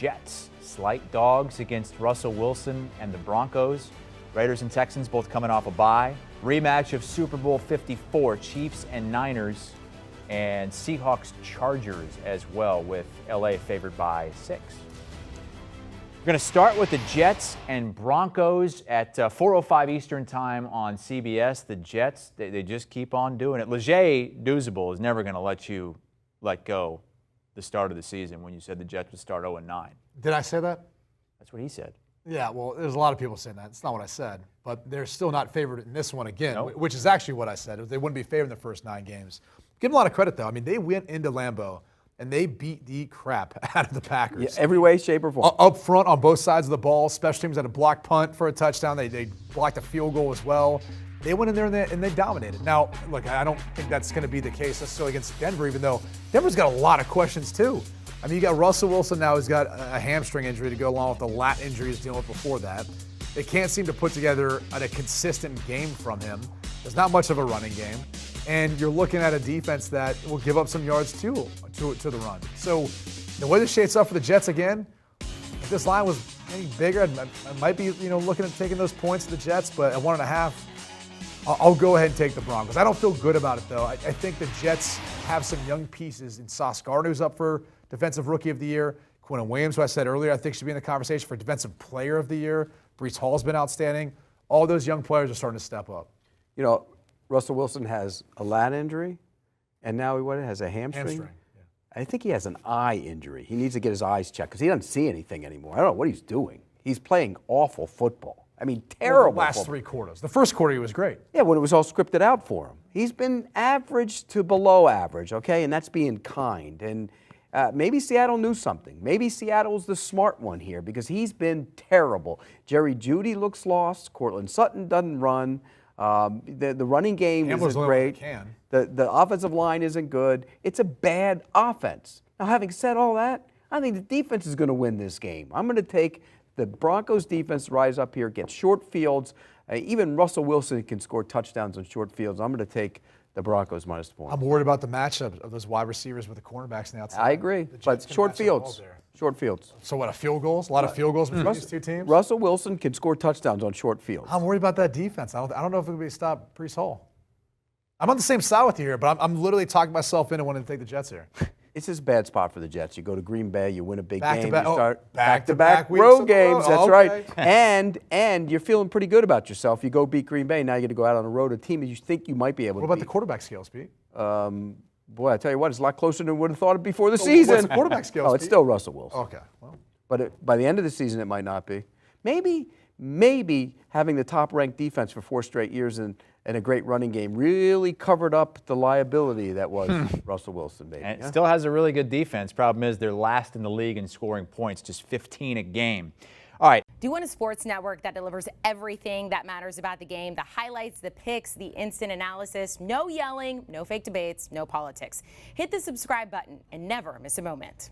Jets, slight dogs against Russell Wilson and the Broncos. Raiders and Texans both coming off a bye. Rematch of Super Bowl 54, Chiefs and Niners, and Seahawks Chargers as well, with LA favored by 6. We're going to start with the Jets and Broncos at 4:05 Eastern time on CBS. The Jets, they just keep on doing it. Leger Douzable is never going to let you let go the start of the season when you said the Jets would start 0-9. Did I say that? That's what he said. Yeah, well, there's a lot of people saying that. It's not what I said. But they're still not favored in this one again, Nope. which is actually what I said. They wouldn't be favored in the first 9 games. Give them a lot of credit, though. I mean, they went into Lambeau, and they beat the crap out of the Packers. Yeah, every way, shape, or form. Up front on both sides of the ball. Special teams had a blocked punt for a touchdown. They blocked a field goal as well. They went in there and they dominated. Now, look, I don't think that's going to be the case necessarily against Denver, even though Denver's got a lot of questions, too. I mean, you got Russell Wilson now who's got a hamstring injury to go along with the lat injury he's dealing with before that. They can't seem to put together a consistent game from him. There's not much of a running game. And you're looking at a defense that will give up some yards to the run. So the way this shapes up for the Jets again, if this line was any bigger, I might be looking at taking those points to the Jets, but at 1.5, I'll go ahead and take the Broncos. I don't feel good about it, though. I think the Jets have some young pieces in Sauce Gardner, who's up for Defensive Rookie of the Year. Quinn Williams, who I said earlier, I think should be in the conversation for Defensive Player of the Year. Breece Hall's been outstanding. All those young players are starting to step up. You know, Russell Wilson has a lat injury, and now he has a hamstring. Yeah. I think he has an eye injury. He needs to get his eyes checked because he doesn't see anything anymore. I don't know what he's doing. He's playing awful football. I mean, terrible. The last football. 3 quarters. The first quarter, he was great. Yeah, when it was all scripted out for him. He's been average to below average, okay? And that's being kind. And maybe Seattle knew something. Maybe Seattle's the smart one here because he's been terrible. Jerry Jeudy looks lost. Cortland Sutton doesn't run. The running game isn't great. The offensive line isn't good. It's a bad offense. Now, having said all that, I think the defense is going to win this game. I'm going to take the Broncos defense to rise up here, get short fields. Even Russell Wilson can score touchdowns on short fields. I'm going to take the Broncos minus the point. I'm worried about the matchup of those wide receivers with the cornerbacks on the outside. I agree, but short fields. Short fields. So what, field goals? A lot of field goals between these two teams? Russell Wilson can score touchdowns on short fields. I'm worried about that defense. I don't know if it will be stop Breece Hall. I'm on the same side with you here, but I'm literally talking myself into wanting to take the Jets here. It's just a bad spot for the Jets. You go to Green Bay, you win a big game, Back-to-back- you start back-to-back road weeks. games. That's Okay. right. And you're feeling pretty good about yourself. You go beat Green Bay, now you get to go out on the road, a team that you think you might be able to beat. What about the quarterback skills, Pete? Boy, I tell you what, it's a lot closer than we would have thought it before the season. What's the quarterback skills, Oh, it's Pete? still Russell Wilson. Okay. Well, But by the end of the season, it might not be. Maybe having the top-ranked defense for 4 straight years and a great running game really covered up the liability that was Russell Wilson, baby. And it still has a really good defense. Problem is they're last in the league in scoring points, just 15 a game. All right. Do you want a sports network that delivers everything that matters about the game? The highlights, the picks, the instant analysis, no yelling, no fake debates, no politics. Hit the subscribe button and never miss a moment.